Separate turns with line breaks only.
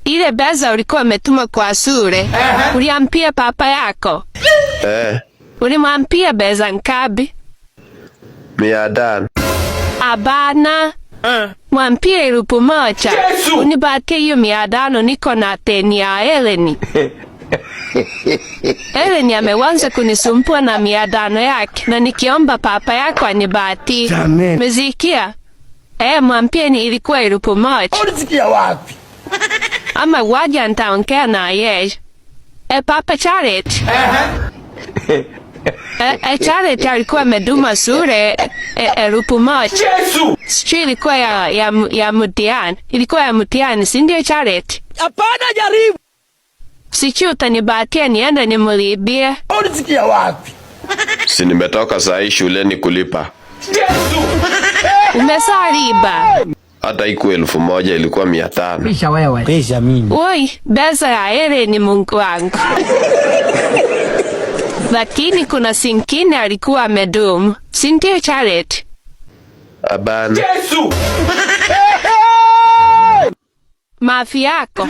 Ile pesa ulikuwa umetuma kwa shule, uliambia papa yako? Ulimwambia pesa ngapi?
500.
Abana. Mwambie 1,000. Unipatie hiyo 500, niko na deni ya Eleni. Eleni ameanza kunisumbua na 500 yake, na nikiomba papa yako anipatie. Mzikia? Mwambie ni ilikuwa 1,000.
Ulisikia wapi?
Ama waja nitaongea na yeye. Papa Charity. Charity alikuwa ameduma shule 1,000. Sijui ilikuwa ya mtihani. Ilikuwa ya mtihani, si ndio Charity?
Hapana, jaribu.
Sijui utanipatia niende nimlipie.
Ulisikia wapi?
Si nimetoka saa hii shuleni kulipa.
Umesaliba.
Hata iku 1,000 ilikuwa 500.
Pisha wewe. Pisha mimi.
Oi, pesa ya Eleni Mungu wangu. Lakini kuna singine alikuwa amedumu. Si ndio Charity?
Abana.
Mafi yako.